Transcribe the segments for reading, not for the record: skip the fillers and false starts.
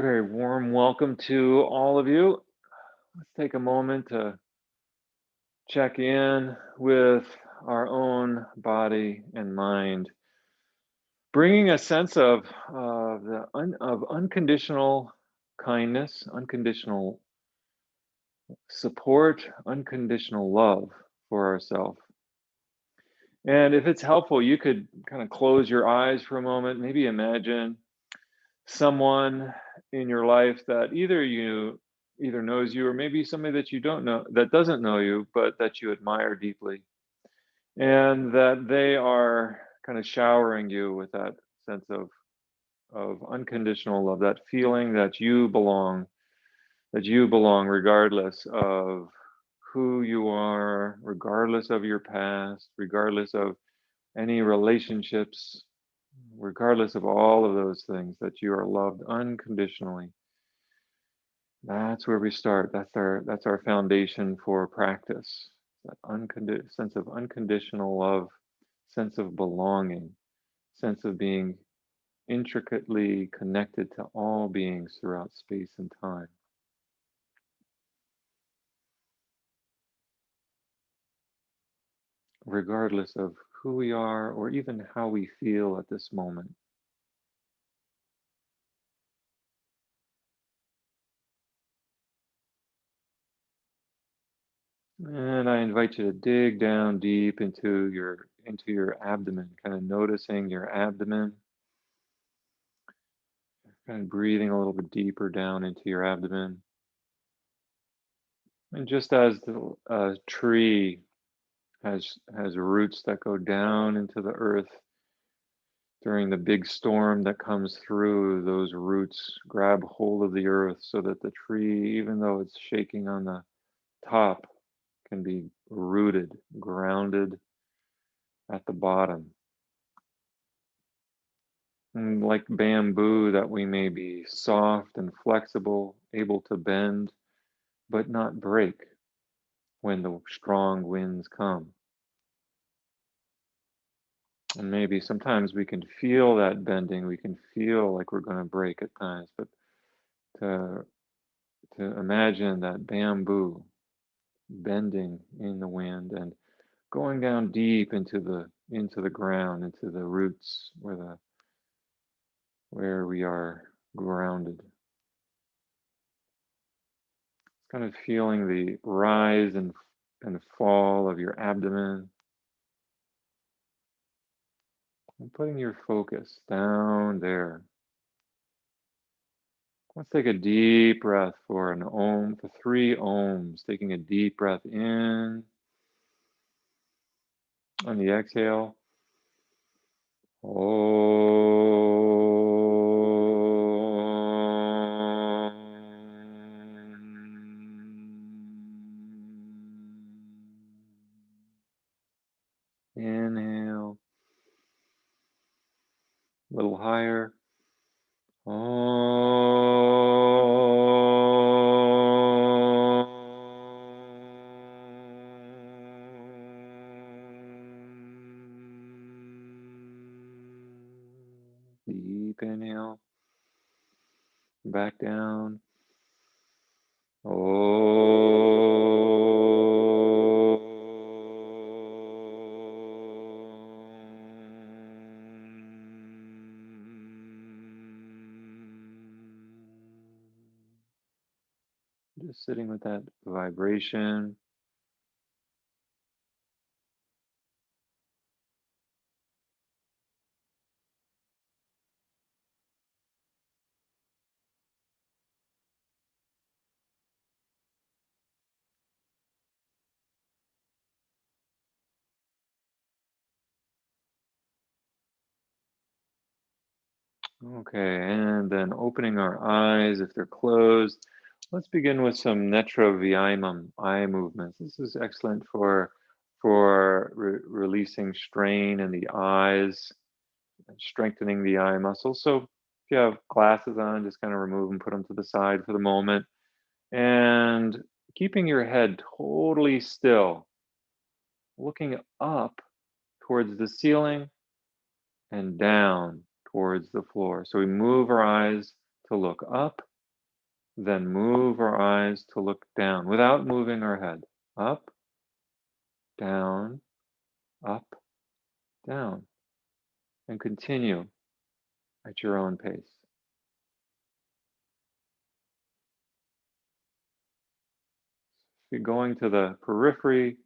Very warm welcome to all of you. Let's take a moment to check in with our own body and mind, bringing a sense of unconditional kindness, unconditional support, unconditional love for ourselves. And if it's helpful, you could kind of close your eyes for a moment, maybe imagine someone in your life that either knows you or maybe somebody that you don't know that doesn't know you but that you admire deeply, and that they are kind of showering you with that sense of unconditional love, that feeling that you belong regardless of who you are, regardless of your past, regardless of any relationships, regardless of all of those things, that you are loved unconditionally. That's where we start. That's our foundation for practice. That sense of unconditional love, sense of belonging, sense of being intricately connected to all beings throughout space and time, regardless of who we are or even how we feel at this moment. And I invite you to dig down deep into your abdomen, kind of noticing your abdomen, kind of breathing a little bit deeper down into your abdomen. And just as the tree has roots that go down into the earth during the big storm that comes through, those roots grab hold of the earth so that the tree, even though it's shaking on the top, can be rooted, grounded at the bottom. And like bamboo, that we may be soft and flexible, able to bend, but not break when the strong winds come. And maybe sometimes we can feel that bending, we can feel like we're going to break at times, but to, to imagine that bamboo bending in the wind and going down deep into the ground, into the roots where we are grounded. Kind of feeling the rise and fall of your abdomen, and putting your focus down there. Let's take a deep breath for an Om, for 3 ohms. Taking a deep breath in on the exhale. Inhale, a little higher. Deep inhale, back down. Just sitting with that vibration. Okay, and then opening our eyes if they're closed. Let's begin with some Netra Vyayamam eye movements. This is excellent for releasing strain in the eyes, and strengthening the eye muscles. So if you have glasses on, just kind of remove them, put them to the side for the moment, and keeping your head totally still, looking up towards the ceiling and down towards the floor. So we move our eyes to look up Then move our eyes to look down without moving our head. Up, down, up, down. And continue at your own pace. You're going to the periphery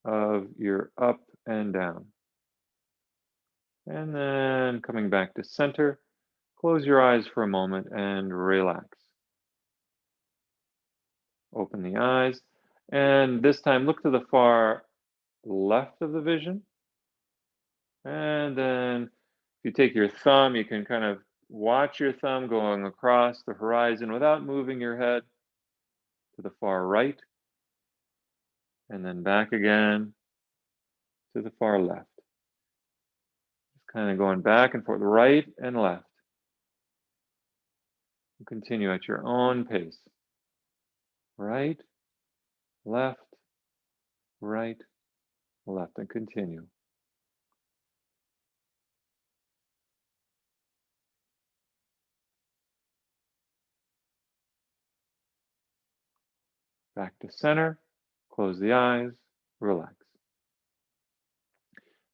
of your up and down. And then coming back to center, close your eyes for a moment and relax. Open the eyes. And this time, look to the far left of the vision. And then if you take your thumb, you can kind of watch your thumb going across the horizon without moving your head to the far right. And then back again to the far left. Just kind of going back and forth, right and left. Continue at your own pace. Right, left, right, left, and continue. Back to center, close the eyes, relax.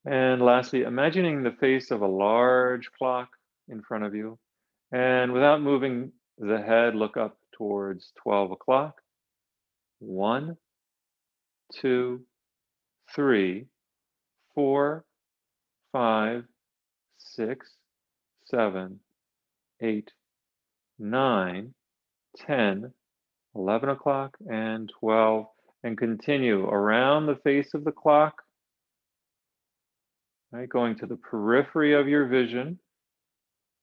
And lastly, imagining the face of a large clock in front of you. And without moving the head, look up towards 12 o'clock. 1, 2, 3, 4, 5, 6, 7, 8, 9, 10, 11 o'clock, and 12. And continue around the face of the clock, right? Going to the periphery of your vision,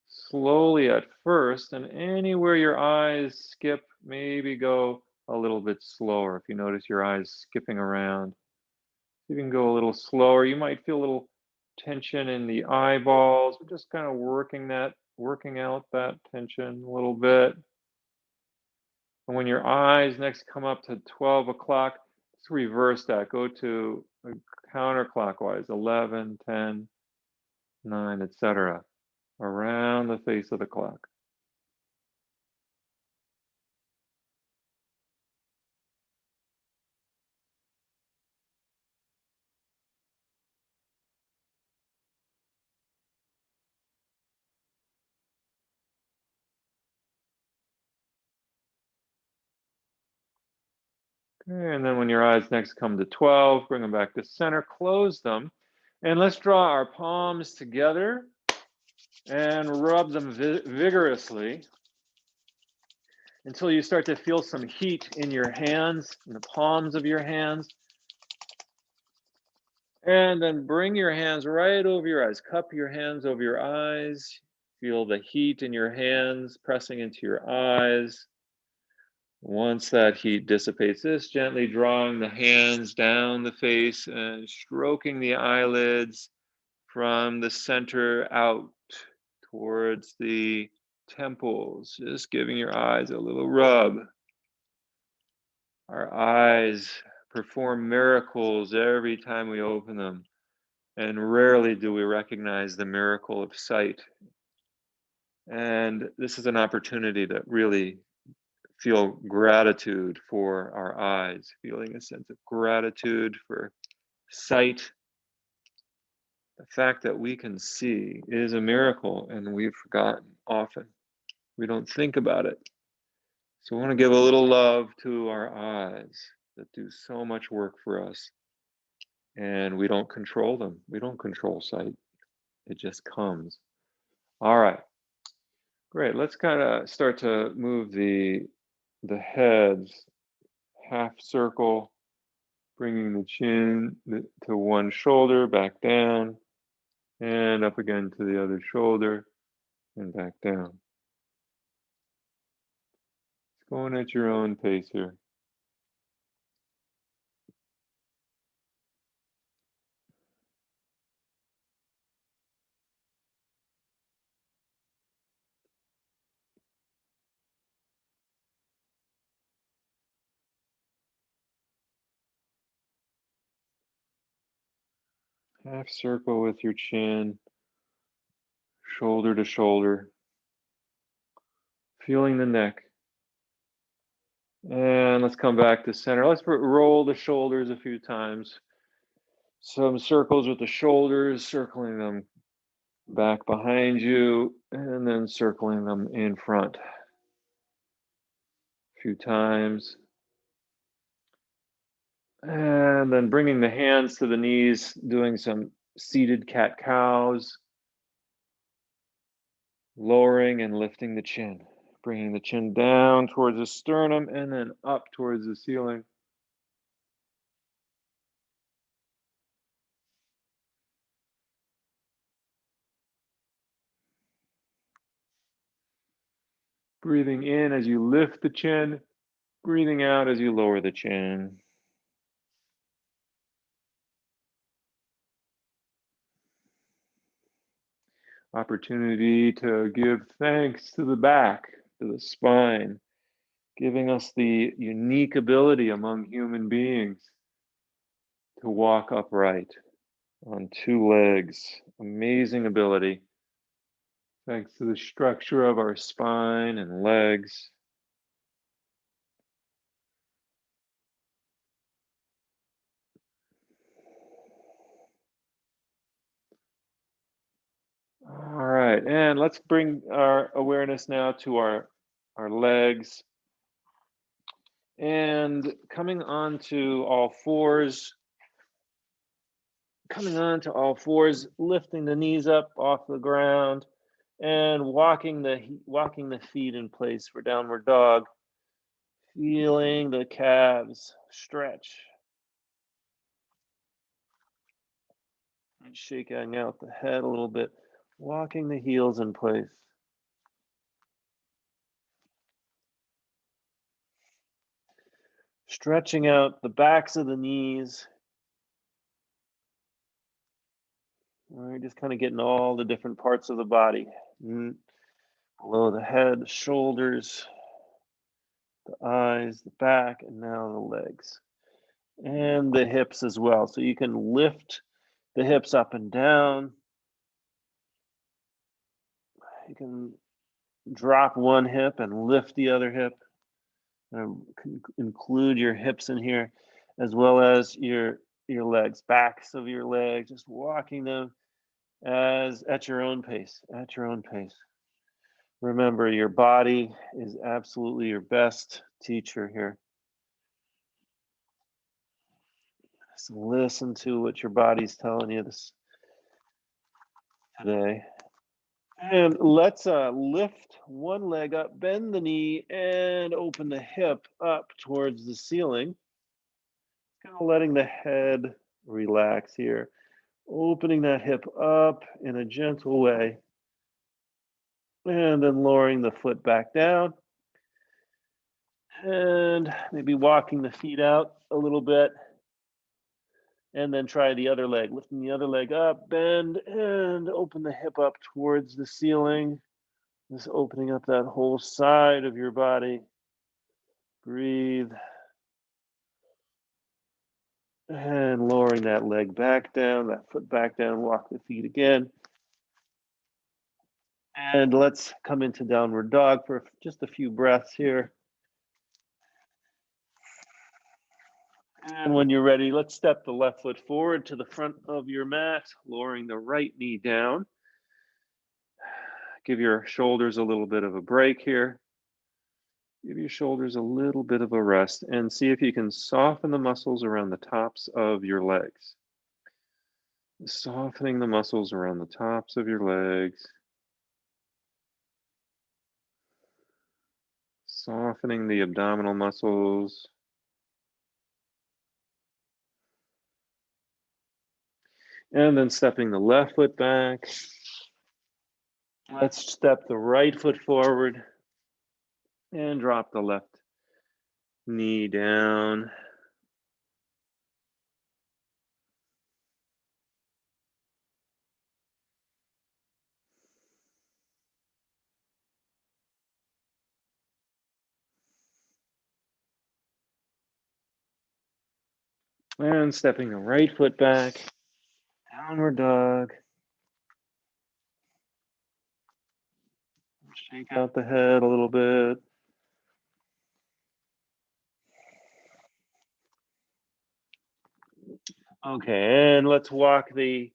slowly at first, and anywhere your eyes skip, maybe go a little bit slower. If you notice your eyes skipping around, you can go a little slower. You might feel a little tension in the eyeballs. We're just kind of working out that tension a little bit. And when your eyes next come up to 12 o'clock, just reverse that. Go to counterclockwise, 11, 10, 9, etc. Around the face of the clock. Okay, and then when your eyes next come to 12, bring them back to center, close them, and let's draw our palms together and rub them vigorously until you start to feel some heat in your hands, in the palms of your hands. And then bring your hands right over your eyes. Cup your hands over your eyes. Feel the heat in your hands pressing into your eyes. Once that heat dissipates, just gently drawing the hands down the face and stroking the eyelids from the center out towards the temples, just giving your eyes a little rub. Our eyes perform miracles every time we open them, and rarely do we recognize the miracle of sight. And this is an opportunity to really feel gratitude for our eyes, feeling a sense of gratitude for sight. The fact that we can see is a miracle, and we've forgotten often. We don't think about it. So we want to give a little love to our eyes that do so much work for us. And we don't control them. We don't control sight. It just comes. All right. Great. Let's kind of start to move the heads half circle, bringing the chin to one shoulder, back down, and up again to the other shoulder, and back down. It's going at your own pace here. Half circle with your chin, shoulder to shoulder, feeling the neck. And let's come back to center. Let's roll the shoulders a few times. Some circles with the shoulders, circling them back behind you, and then circling them in front a few times. And then bringing the hands to the knees, doing some seated cat-cows, lowering and lifting the chin, bringing the chin down towards the sternum and then up towards the ceiling. Breathing in as you lift the chin, breathing out as you lower the chin. Opportunity to give thanks to the back, to the spine, giving us the unique ability among human beings to walk upright on two legs. Amazing ability. Thanks to the structure of our spine and legs. All right, and let's bring our awareness now to our legs and coming onto all fours, lifting the knees up off the ground and walking the feet in place for downward dog, feeling the calves stretch and shaking out the head a little bit, walking the heels in place. Stretching out the backs of the knees. We're just kind of getting all the different parts of the body. Below the head, the shoulders, the eyes, the back, and now the legs. And the hips as well. So you can lift the hips up and down. You can drop one hip and lift the other hip. Include your hips in here, as well as your legs, backs of your legs, just walking them as at your own pace, Remember, your body is absolutely your best teacher here. So listen to what your body's telling you this today. And let's lift one leg up, bend the knee, and open the hip up towards the ceiling. Kind of letting the head relax here. Opening that hip up in a gentle way. And then lowering the foot back down. And maybe walking the feet out a little bit. And then try the other leg, lifting the other leg up, bend, and open the hip up towards the ceiling. Just opening up that whole side of your body. Breathe. And lowering that leg back down, that foot back down, walk the feet again. And let's come into downward dog for just a few breaths here. And when you're ready, let's step the left foot forward to the front of your mat, lowering the right knee down. Give your shoulders a little bit of a break here. Give your shoulders a little bit of a rest and see if you can soften the muscles around the tops of your legs. Softening the muscles around the tops of your legs. Softening the abdominal muscles. And then stepping the left foot back. Let's step the right foot forward and drop the left knee down. And stepping the right foot back. Downward dog. Shake out the head a little bit. Okay, and let's walk the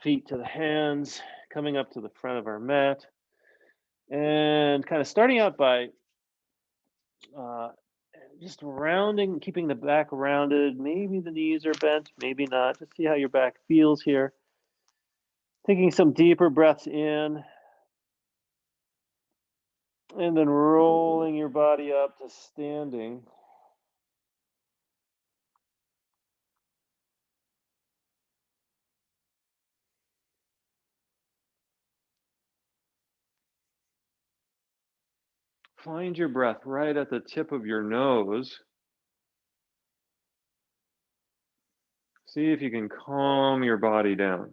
feet to the hands, coming up to the front of our mat, and kind of starting out by uh, just rounding, keeping the back rounded. Maybe the knees are bent, maybe not. Just see how your back feels here. Taking some deeper breaths in, and then rolling your body up to standing. Find your breath right at the tip of your nose. See if you can calm your body down.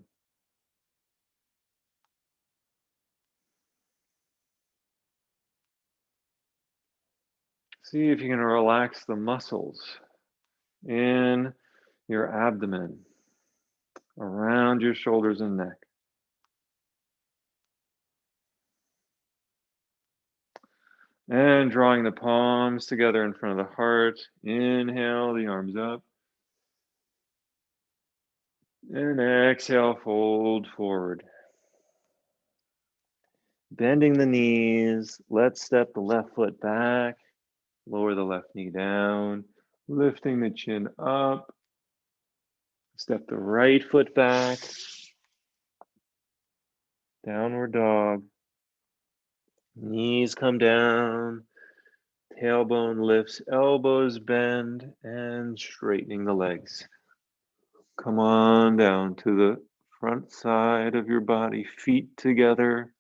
See if you can relax the muscles in your abdomen, around your shoulders and neck. And drawing the palms together in front of the heart. Inhale the arms up. And exhale, fold forward. Bending the knees. Let's step the left foot back. Lower the left knee down. Lifting the chin up. Step the right foot back. Downward dog. Knees come down. Tailbone lifts, elbows bend, and straightening the legs. Come on down to the front side of your body, feet together.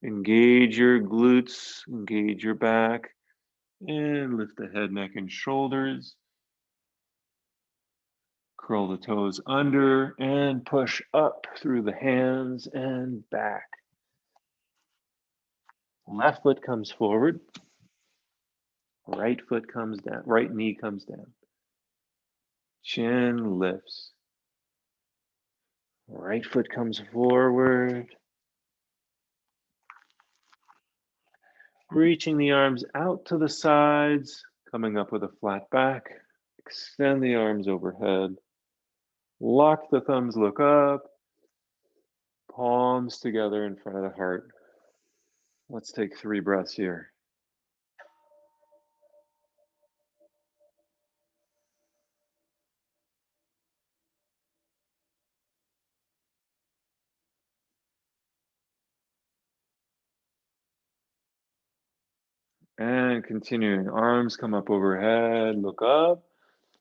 Engage your glutes, engage your back, and lift the head, neck, and shoulders. Curl the toes under and push up through the hands and back. Left foot comes forward. Right foot comes down. Right knee comes down. Chin lifts. Right foot comes forward. Reaching the arms out to the sides, coming up with a flat back. Extend the arms overhead. Lock the thumbs, look up. Palms together in front of the heart. Let's take 3 breaths here. And continuing, arms come up overhead, look up,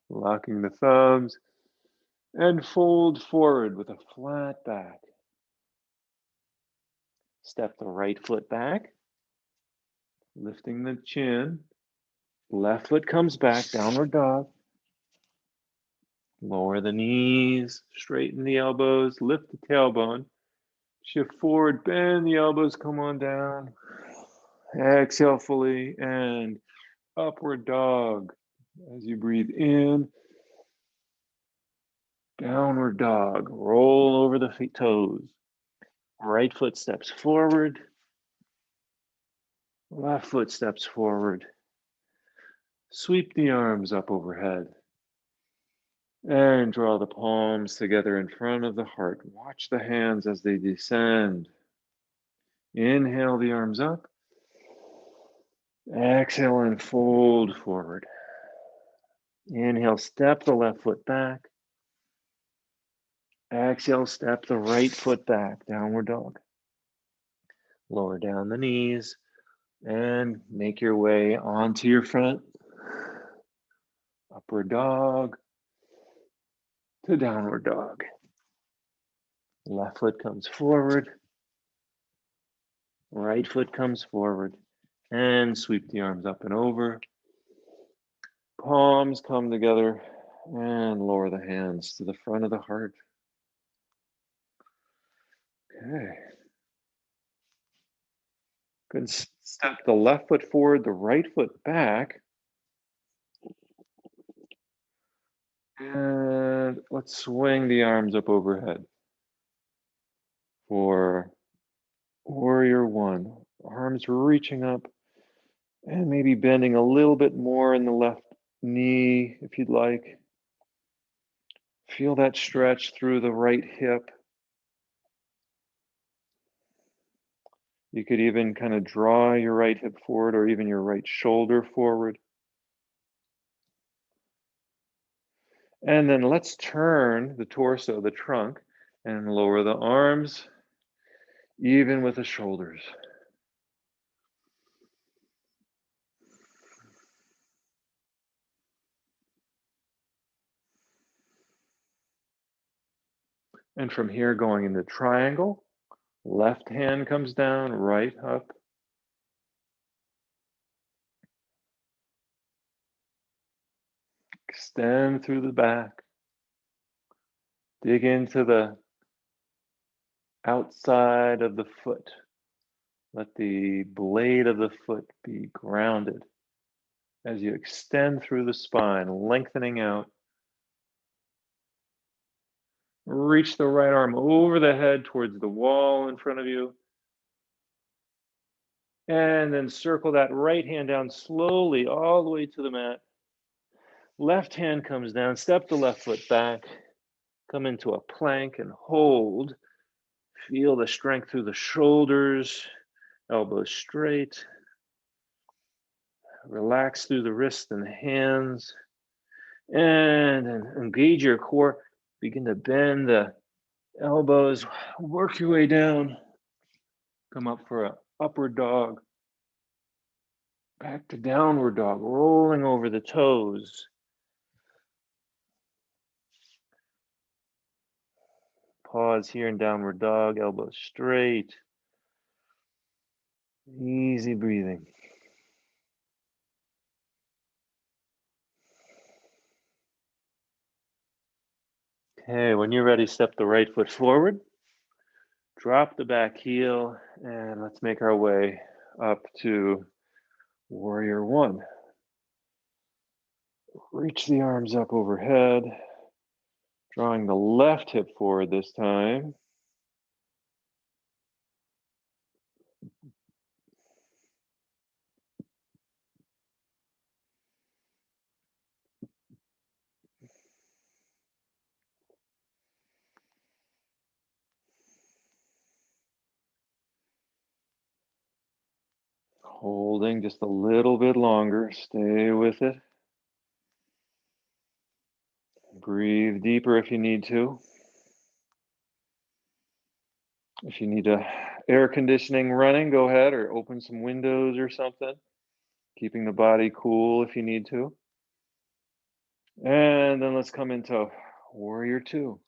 locking the thumbs, and fold forward with a flat back. Step the right foot back, lifting the chin. Left foot comes back, downward dog. Lower the knees, straighten the elbows, lift the tailbone. Shift forward, bend the elbows, come on down. Exhale fully and upward dog. As you breathe in, downward dog. Roll over the feet, toes. Right foot steps forward. Left foot steps forward. Sweep the arms up overhead. And draw the palms together in front of the heart. Watch the hands as they descend. Inhale the arms up. Exhale and fold forward. Inhale, step the left foot back. Exhale, step the right foot back, downward dog. Lower down the knees and make your way onto your front. Upward dog to downward dog. Left foot comes forward. Right foot comes forward. And sweep the arms up and over. Palms come together and lower the hands to the front of the heart. Okay. Good. Step the left foot forward, the right foot back. And let's swing the arms up overhead for warrior one. Arms reaching up and maybe bending a little bit more in the left knee if you'd like. Feel that stretch through the right hip. You could even kind of draw your right hip forward or even your right shoulder forward. And then let's turn the torso, the trunk, and lower the arms, even with the shoulders. And from here, going into triangle, left hand comes down, right up. Extend through the back. Dig into the outside of the foot. Let the blade of the foot be grounded as you extend through the spine, lengthening out. Reach the right arm over the head towards the wall in front of you. And then circle that right hand down slowly all the way to the mat. Left hand comes down, step the left foot back, come into a plank and hold. Feel the strength through the shoulders, elbows straight. Relax through the wrists and the hands. And engage your core. Begin to bend the elbows. Work your way down. Come up for an upward dog. Back to downward dog, rolling over the toes. Pause here in downward dog, elbows straight. Easy breathing. Okay, when you're ready, step the right foot forward. Drop the back heel, and let's make our way up to Warrior One. Reach the arms up overhead, drawing the left hip forward this time. Holding just a little bit longer. Stay with it. Breathe deeper if you need to. If you need air conditioning running, go ahead or open some windows or something. Keeping the body cool if you need to. And then let's come into Warrior Two.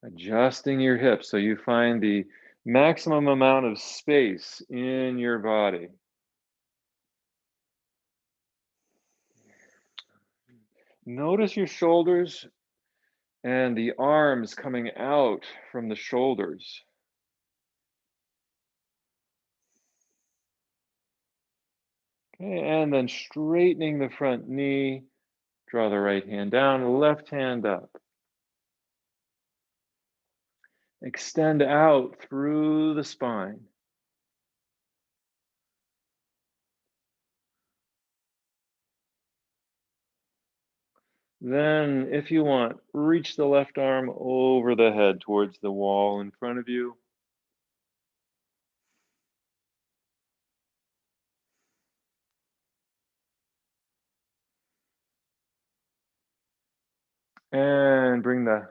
Adjusting your hips so you find the maximum amount of space in your body. Notice your shoulders and the arms coming out from the shoulders. Okay, and then straightening the front knee, draw the right hand down, left hand up. Extend out through the spine. Then, if you want, reach the left arm over the head towards the wall in front of you. And bring the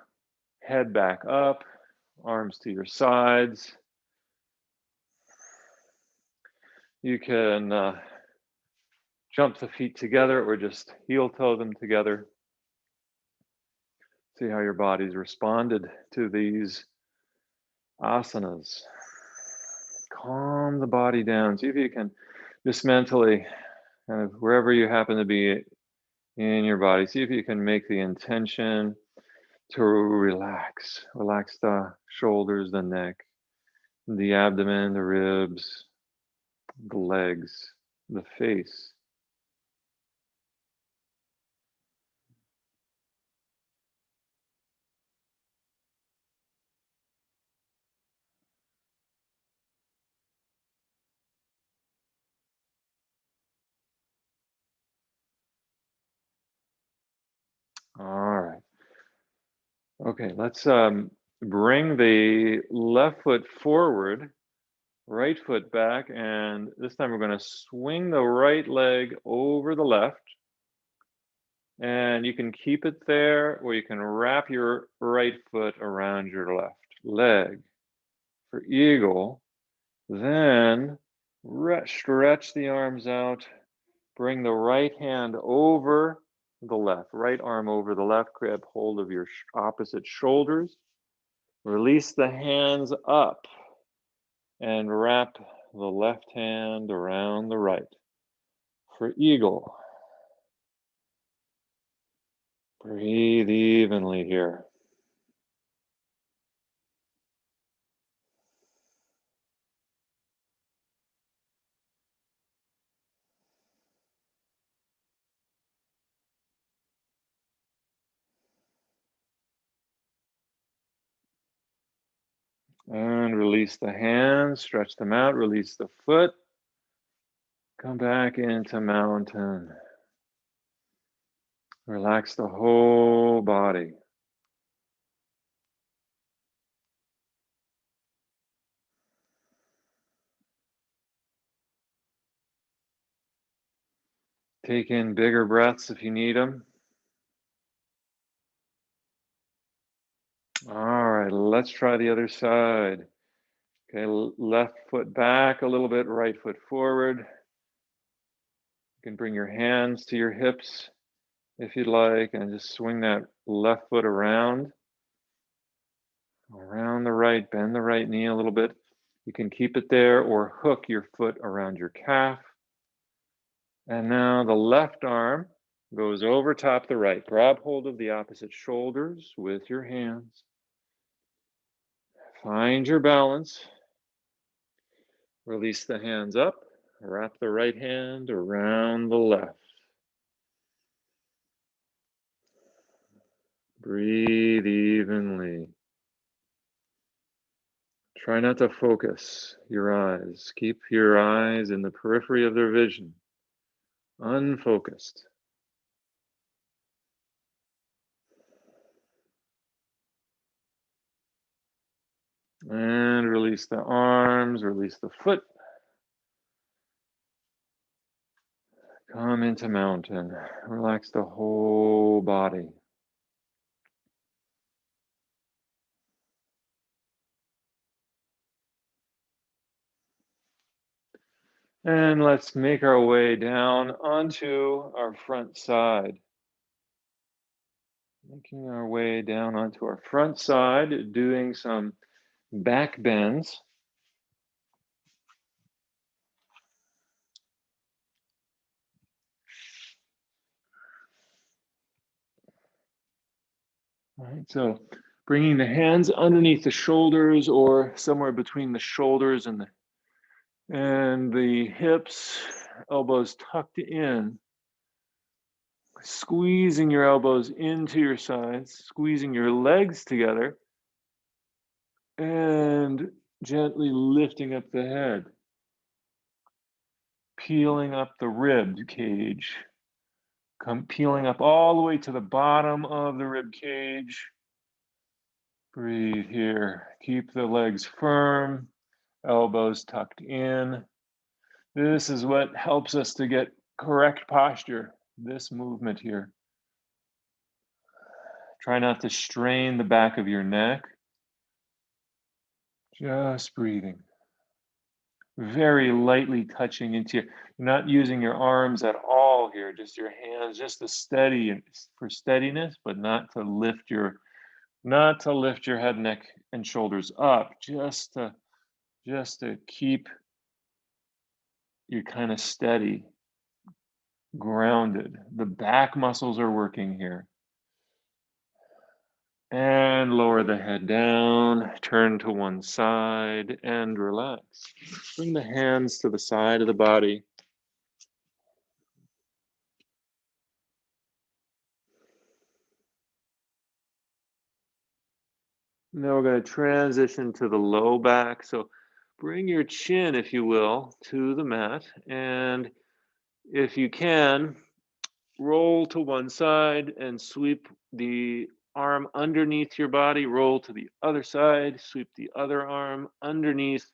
head back up, arms to your sides. You can jump the feet together or just heel toe them together. See how your body's responded to these asanas. Calm the body down. See if you can just mentally, kind of wherever you happen to be in your body, see if you can make the intention to relax. Relax the shoulders, the neck, the abdomen, the ribs, the legs, the face. Okay, let's bring the left foot forward, right foot back, and this time we're going to swing the right leg over the left. And you can keep it there, or you can wrap your right foot around your left leg. For eagle, then stretch the arms out. Bring the right hand over the left, right arm over the left. Grab hold of your opposite shoulders. Release the hands up and wrap the left hand around the right. For eagle, breathe evenly here. And release the hands, stretch them out, release the foot. Come back into mountain. Relax the whole body. Take in bigger breaths if you need them. All right, let's try the other side. Okay, left foot back a little bit, right foot forward. You can bring your hands to your hips if you'd like, and just swing that left foot around the right, bend the right knee a little bit. You can keep it there or hook your foot around your calf. And now the left arm goes over top the right. Grab hold of the opposite shoulders with your hands. Find your balance. Release the hands up. Wrap the right hand around the left. Breathe evenly. Try not to focus your eyes. Keep your eyes in the periphery of their vision, unfocused. And release the arms, release the foot. Come into mountain. Relax the whole body. And let's make our way down onto our front side. Making our way down onto our front side, doing some back bends. All right, so bringing the hands underneath the shoulders or somewhere between the shoulders and the hips, elbows tucked in. Squeezing your elbows into your sides, squeezing your legs together, and gently lifting up the head. Peeling up the rib cage. Come peeling up all the way to the bottom of the rib cage. Breathe here. Keep the legs firm, elbows tucked in. This is what helps us to get correct posture, this movement here. Try not to strain the back of your neck. Just breathing. Very lightly touching into you're not using your arms at all here, just your hands, just to steady and for steadiness, but not to lift your head, neck, and shoulders up, just to keep you kind of steady, grounded. The back muscles are working here. And lower the head down, turn to one side and relax. Bring the hands to the side of the body. Now we're going to transition to the low back. So bring your chin, if you will, to the mat. And if you can, roll to one side and sweep the arm underneath your body, roll to the other side, sweep the other arm underneath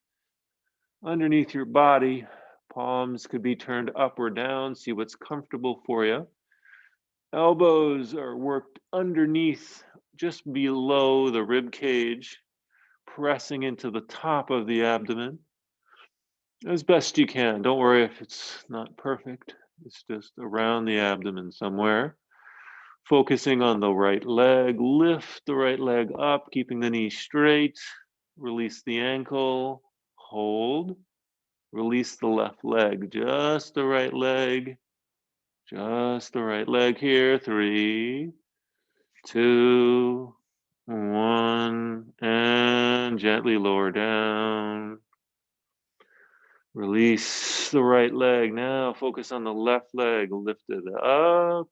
your body. Palms could be turned up or down, see what's comfortable for you. Elbows are worked underneath, just below the rib cage, pressing into the top of the abdomen as best you can. Don't worry if it's not perfect. It's just around the abdomen somewhere. Focusing on the right leg, lift the right leg up, keeping the knee straight. Release the ankle, hold. Release the left leg, just the right leg. Just the right leg here. 3, 2, 1, and gently lower down. Release the right leg. Now focus on the left leg. Lift it up.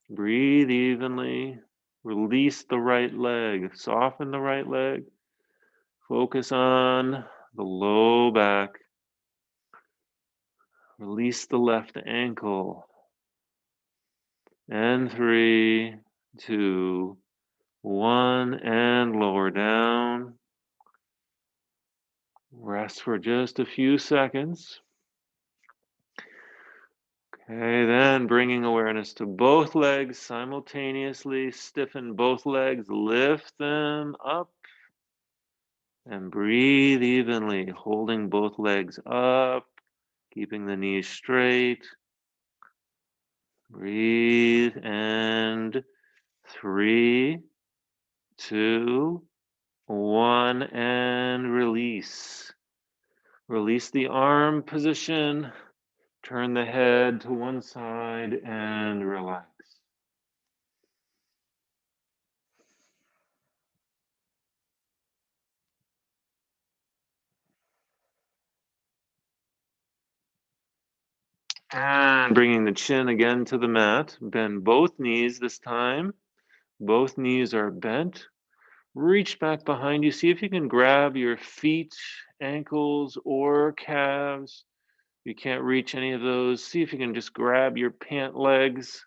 Breathe evenly. Release the right leg. Soften the right leg. Focus on the low back. Release the left ankle. And 3, 2, 1, and lower down. Rest for just a few seconds. Okay, then bringing awareness to both legs simultaneously. Stiffen both legs, lift them up, and breathe evenly, holding both legs up, keeping the knees straight. Breathe, and 3, 2, 1, and release. Release the arm position. Turn the head to one side and relax. And bringing the chin again to the mat. Bend both knees this time. Both knees are bent. Reach back behind you. See if you can grab your feet, ankles, or calves. If you can't reach any of those, see if you can just grab your pant legs.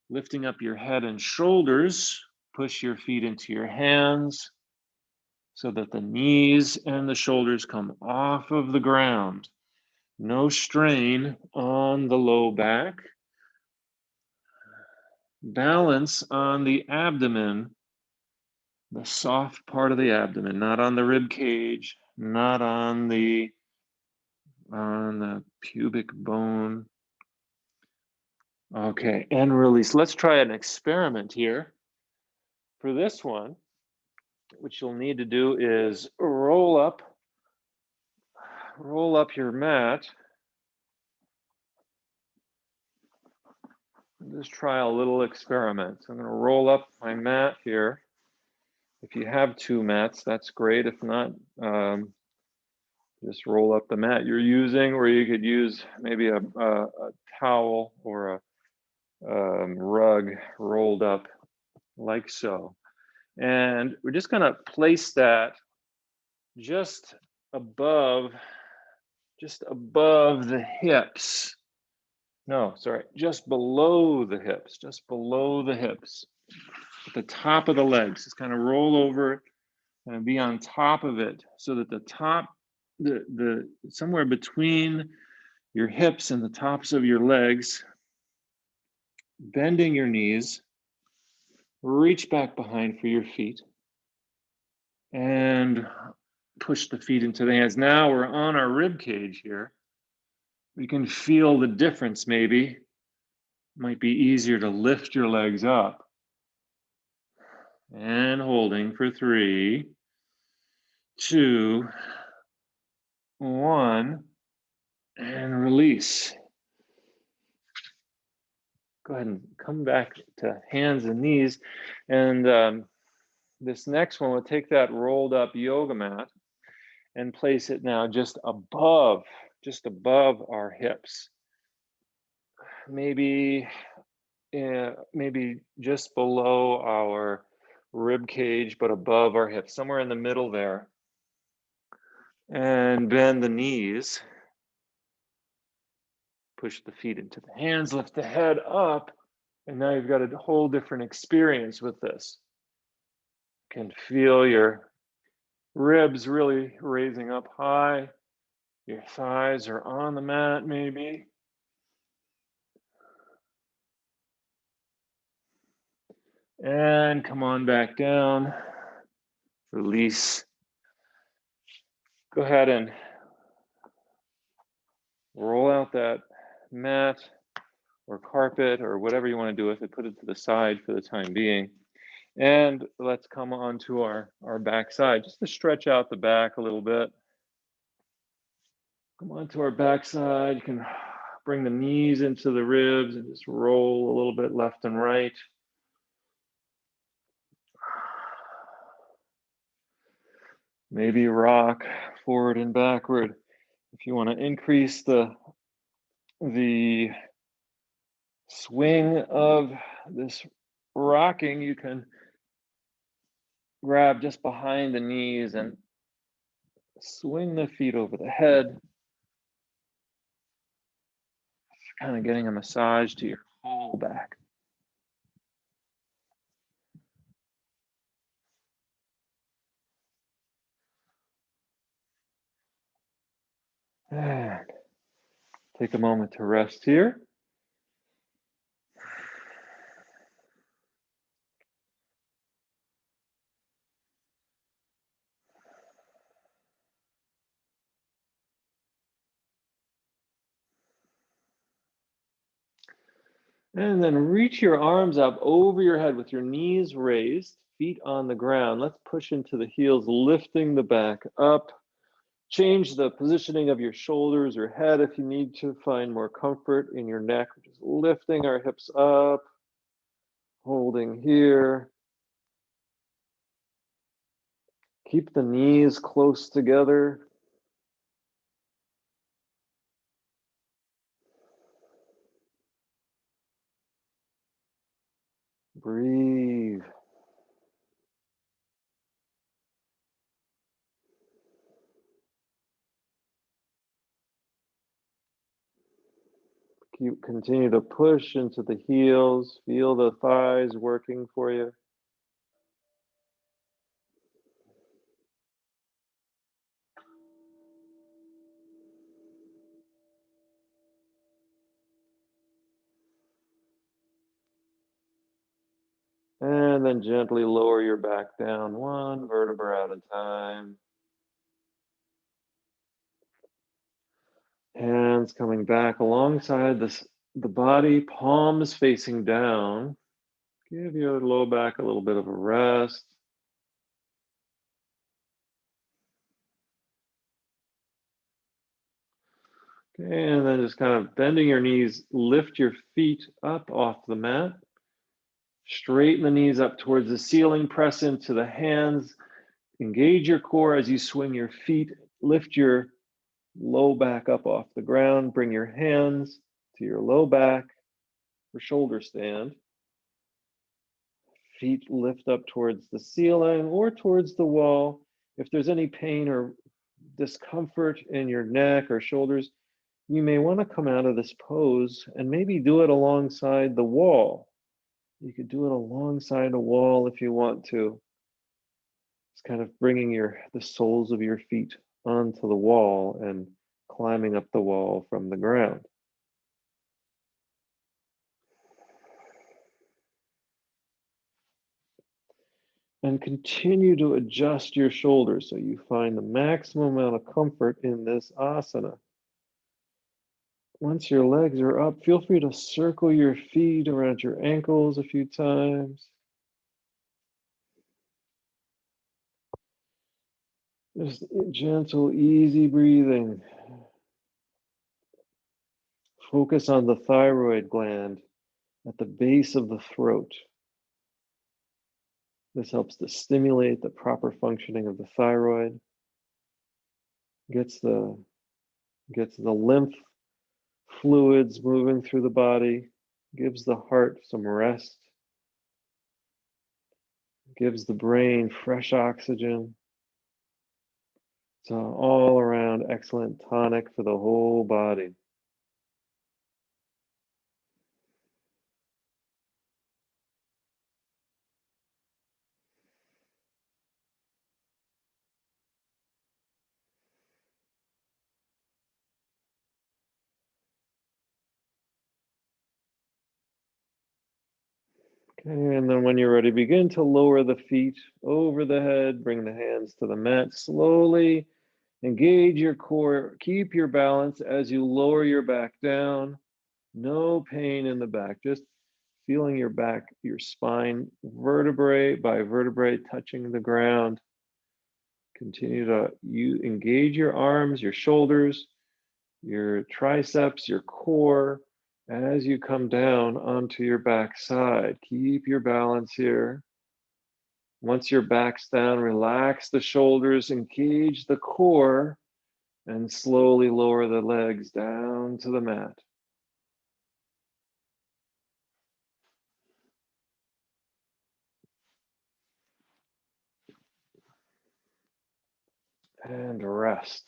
Lifting up your head and shoulders. Push your feet into your hands so that the knees and the shoulders come off of the ground. No strain on the low back. Balance on the abdomen, the soft part of the abdomen, not on the rib cage, not on the pubic bone. Okay, and release. Let's try an experiment here. For this one, what you'll need to do is roll up your mat. Just try a little experiment. So I'm going to roll up my mat here. If you have 2 mats, that's great. If not, just roll up the mat you're using, or you could use maybe a towel or a rug rolled up like so. And we're just going to place that just above the hips. No, sorry, just below the hips, at the top of the legs. Just kind of roll over and be on top of it so that the top, the somewhere between your hips and the tops of your legs, bending your knees, reach back behind for your feet, and push the feet into the hands. Now we're on our rib cage here. We can feel the difference maybe. Might be easier to lift your legs up. And holding for 3, 2, 1, and release. Go ahead and come back to hands and knees. And this next one, we'll take that rolled up yoga mat and place it now just above our hips. Maybe just below our rib cage, but above our hips, somewhere in the middle there. And bend the knees. Push the feet into the hands, lift the head up, And now you've got a whole different experience with this. You can feel your ribs really raising up high. Your thighs are on the mat, maybe. And come on back down. Release. Go ahead and roll out that mat or carpet or whatever you want to do with it. Put it to the side for the time being. And let's come on to our back side, just to stretch out the back a little bit. Come on to our back side. You can bring the knees into the ribs and just roll a little bit left and right. Maybe rock forward and backward. If you want to increase the swing of this rocking, you can grab just behind the knees and swing the feet over the head. Kind of getting a massage to your whole back. And take a moment to rest here. And then reach your arms up over your head with your knees raised, feet on the ground. Let's push into the heels, lifting the back up. Change the positioning of your shoulders or head if you need to find more comfort in your neck. Just lifting our hips up, holding here. Keep the knees close together. Breathe. Continue to push into the heels. Feel the thighs working for you. And then gently lower your back down, one vertebra at a time. Hands coming back alongside the body, palms facing down. Give your low back a little bit of a rest. Okay, and then just kind of bending your knees, lift your feet up off the mat. Straighten the knees up towards the ceiling, press into the hands. Engage your core as you swing your feet. Lift your low back up off the ground. Bring your hands to your low back for shoulder stand. Feet lift up towards the ceiling or towards the wall. If there's any pain or discomfort in your neck or shoulders, you may want to come out of this pose and maybe do it alongside the wall. You could do it alongside a wall if you want to. It's kind of bringing the soles of your feet onto the wall and climbing up the wall from the ground. And continue to adjust your shoulders so you find the maximum amount of comfort in this asana. Once your legs are up, feel free to circle your feet around your ankles a few times. Just gentle, easy breathing. Focus on the thyroid gland at the base of the throat. This helps to stimulate the proper functioning of the thyroid, gets the lymph fluids moving through the body, gives the heart some rest, gives the brain fresh oxygen. It's an all around excellent tonic for the whole body. Okay, and then when you're ready, begin to lower the feet over the head, bring the hands to the mat slowly. Engage your core, keep your balance as you lower your back down. No pain in the back, just feeling your back, your spine, vertebrae by vertebrae touching the ground. Continue to engage your arms, your shoulders, your triceps, your core as you come down onto your back side. Keep your balance here. Once your back's down, relax the shoulders, engage the core, and slowly lower the legs down to the mat. And rest.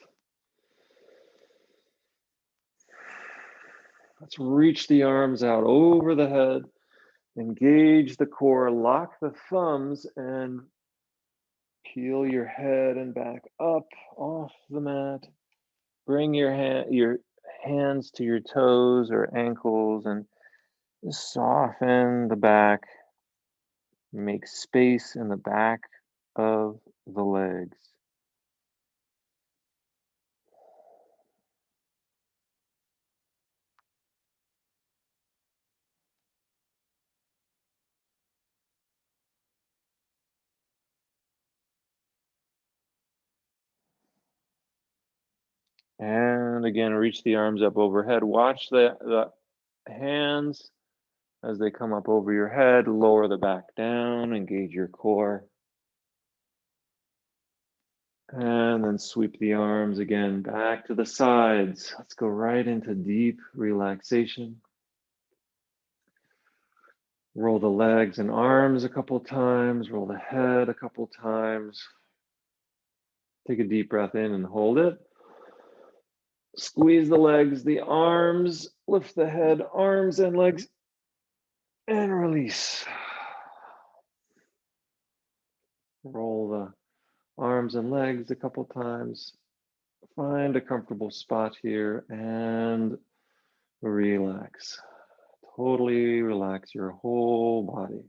Let's reach the arms out over the head, engage the core, lock the thumbs, and peel your head and back up off the mat. Bring your hands to your toes or ankles and soften the back. Make space in the back of the legs. And again, reach the arms up overhead. Watch the hands as they come up over your head. Lower the back down, engage your core. And then sweep the arms again back to the sides. Let's go right into deep relaxation. Roll the legs and arms a couple times, roll the head a couple times. Take a deep breath in and hold it. Squeeze the legs, the arms, lift the head, arms and legs, and release. Roll the arms and legs a couple times. Find a comfortable spot here and relax. Totally relax your whole body.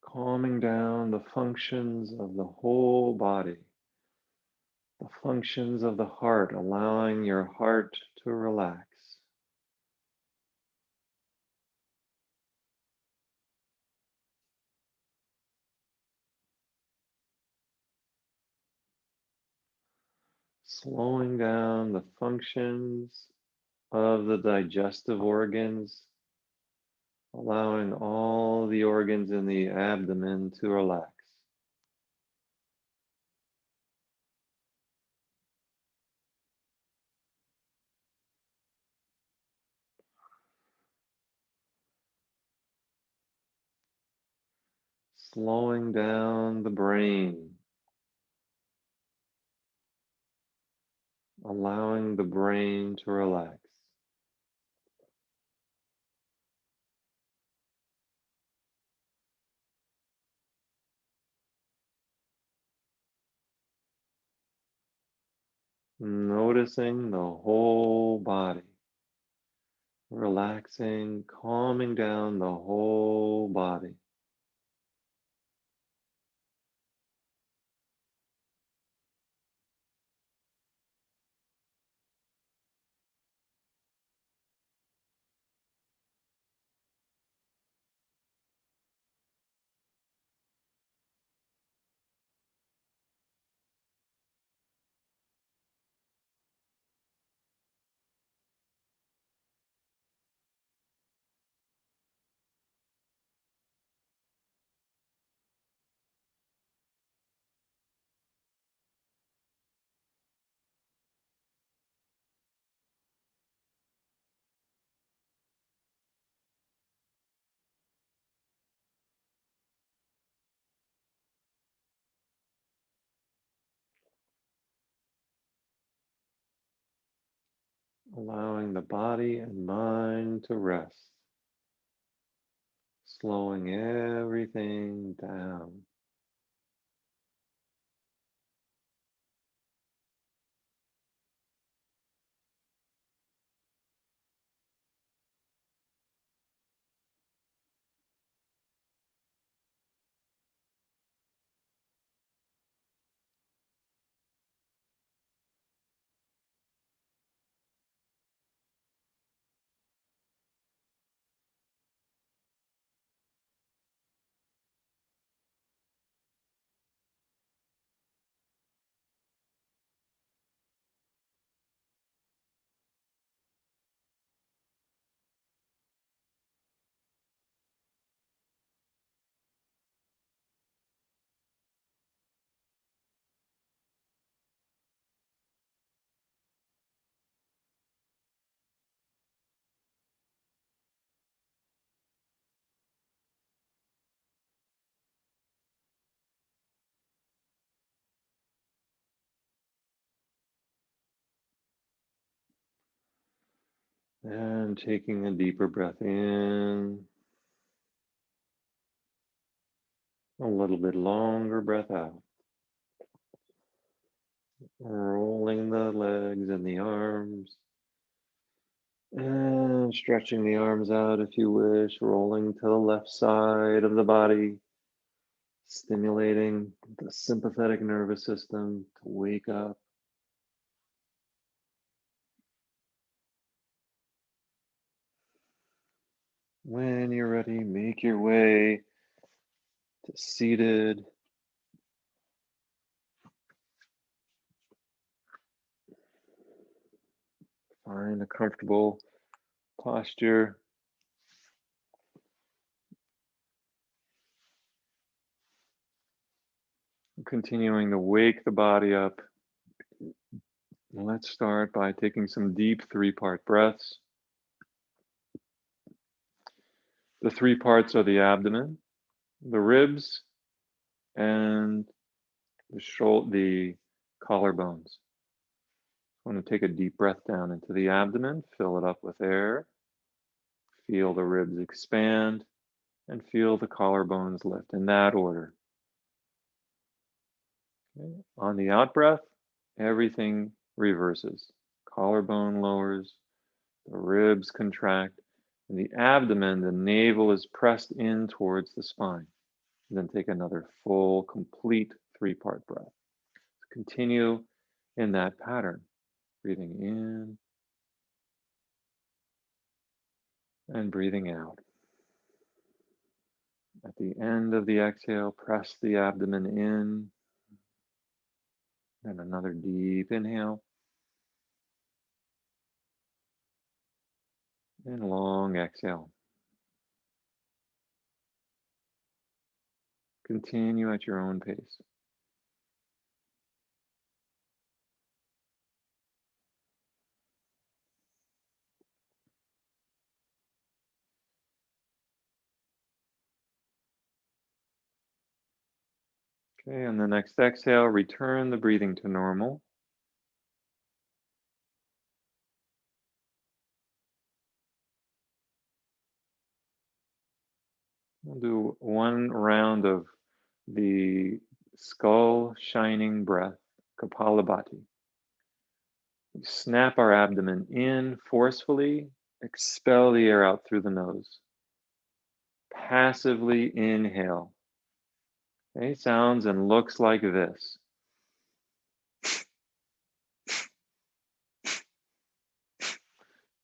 Calming down the functions of the whole body, the functions of the heart, allowing your heart to relax. Slowing down the functions of the digestive organs, allowing all the organs in the abdomen to relax. Slowing down the brain, allowing the brain to relax. Noticing the whole body, relaxing, calming down the whole body. allowing the body and mind to rest, slowing everything down. And taking a deeper breath in, a little bit longer breath out. Rolling the legs and the arms. And stretching the arms out if you wish, rolling to the left side of the body, stimulating the sympathetic nervous system to wake up. When you're ready, make your way to seated. Find a comfortable posture. Continuing to wake the body up. Let's start by taking some deep three-part breaths. The three parts are the abdomen, the ribs, and the collarbones. I want to take a deep breath down into the abdomen, fill it up with air, feel the ribs expand, and feel the collarbones lift in that order. Okay. On the out breath, everything reverses. Collarbone lowers, the ribs contract, and the abdomen, the navel is pressed in towards the spine. And then take another full, complete three-part breath. Continue in that pattern, breathing in and breathing out. At the end of the exhale, press the abdomen in, and another deep inhale, and long exhale. Continue at your own pace. Okay, on the next exhale, return the breathing to normal. We'll do one round of the skull shining breath, Kapalabhati. We snap our abdomen in forcefully, expel the air out through the nose. Passively inhale. Okay, sounds and looks like this.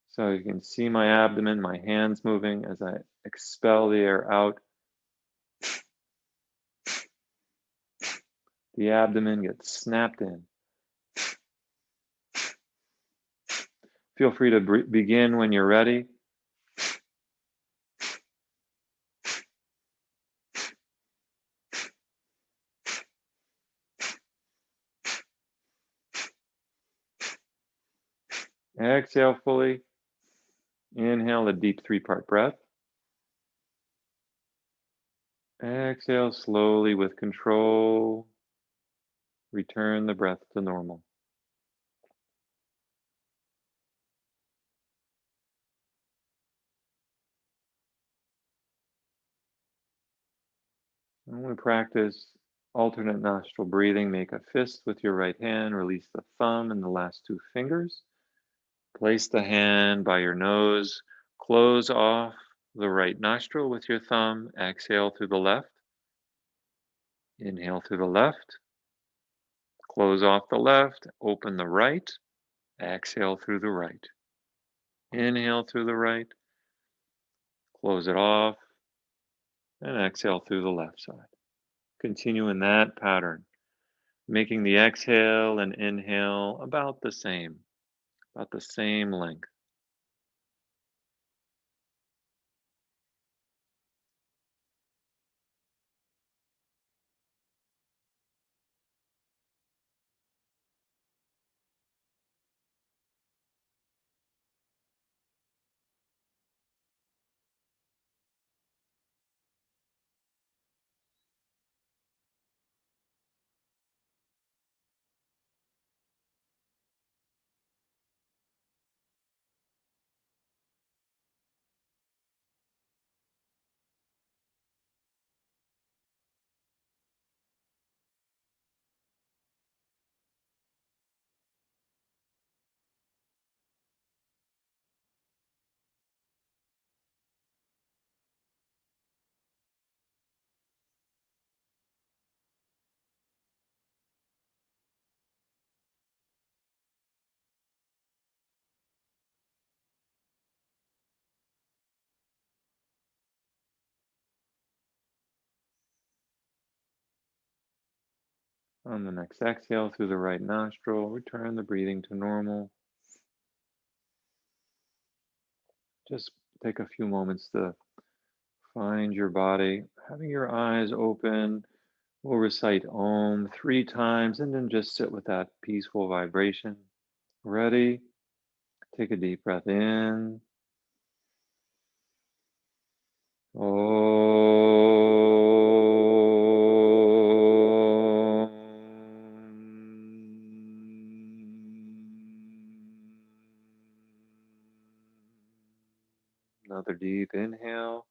So you can see my abdomen, my hands moving as I expel the air out. The abdomen gets snapped in. Feel free to begin when you're ready. Exhale fully. Inhale a deep three-part breath. Exhale slowly with control. Return the breath to normal. When we practice alternate nostril breathing, make a fist with your right hand, release the thumb and the last two fingers. Place the hand by your nose, close off the right nostril with your thumb, exhale through the left, inhale through the left, close off the left, open the right, exhale through the right, inhale through the right, close it off, and exhale through the left side. Continue in that pattern, making the exhale and inhale about the same length. On the next exhale through the right nostril, return the breathing to normal. Just take a few moments to find your body, having your eyes open. We'll recite Om 3 times and then just sit with that peaceful vibration. Ready? Take a deep breath in. Om. Another deep inhale.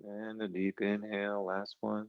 And a deep inhale, last one.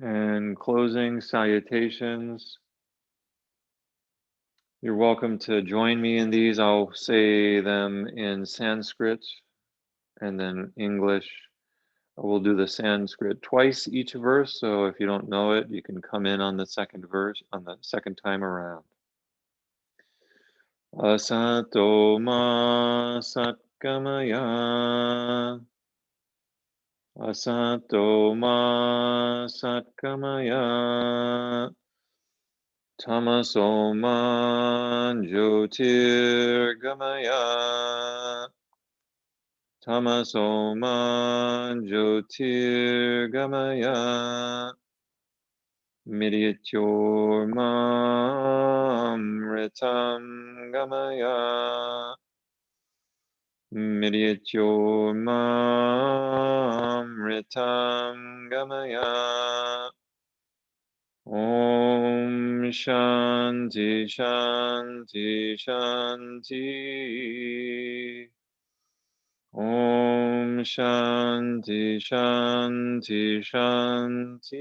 And closing salutations. You're welcome to join me in these. I'll say them in Sanskrit and then English. We'll do the Sanskrit twice each verse, so if you don't know it, you can come in on the second verse, on the second time around. Asato ma satkamaya. Asato ma satkamaya. Tamaso ma jyotirgamaya. Tamaso ma jyotirgamaya. Midyatyormamritam gamaya. Midyatyormamritam gamaya. Om Shanti Shanti Shanti. Om Shanti Shanti Shanti.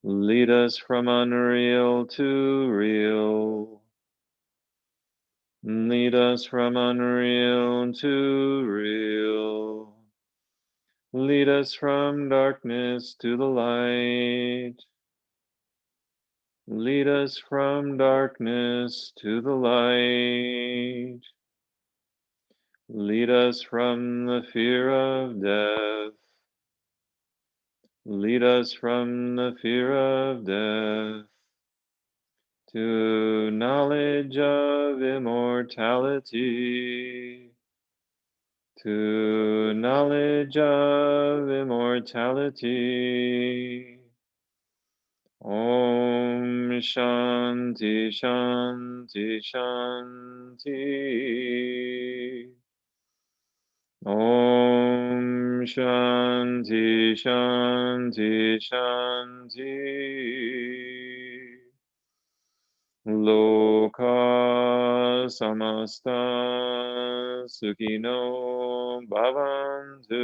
Lead us from unreal to real. Lead us from unreal to real. Lead us from darkness to the light. Lead us from darkness to the light. Lead us from the fear of death. Lead us from the fear of death to knowledge of immortality. To knowledge of immortality. Om Shanti Shanti Shanti. Om Shanti Shanti Shanti. Loka Samasta Sukhino Bhavantu.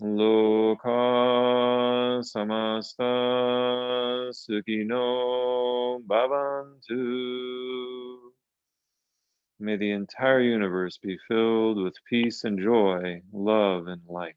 Loka Samasta Sukhino Bhavantu. May the entire universe be filled with peace and joy, love and light.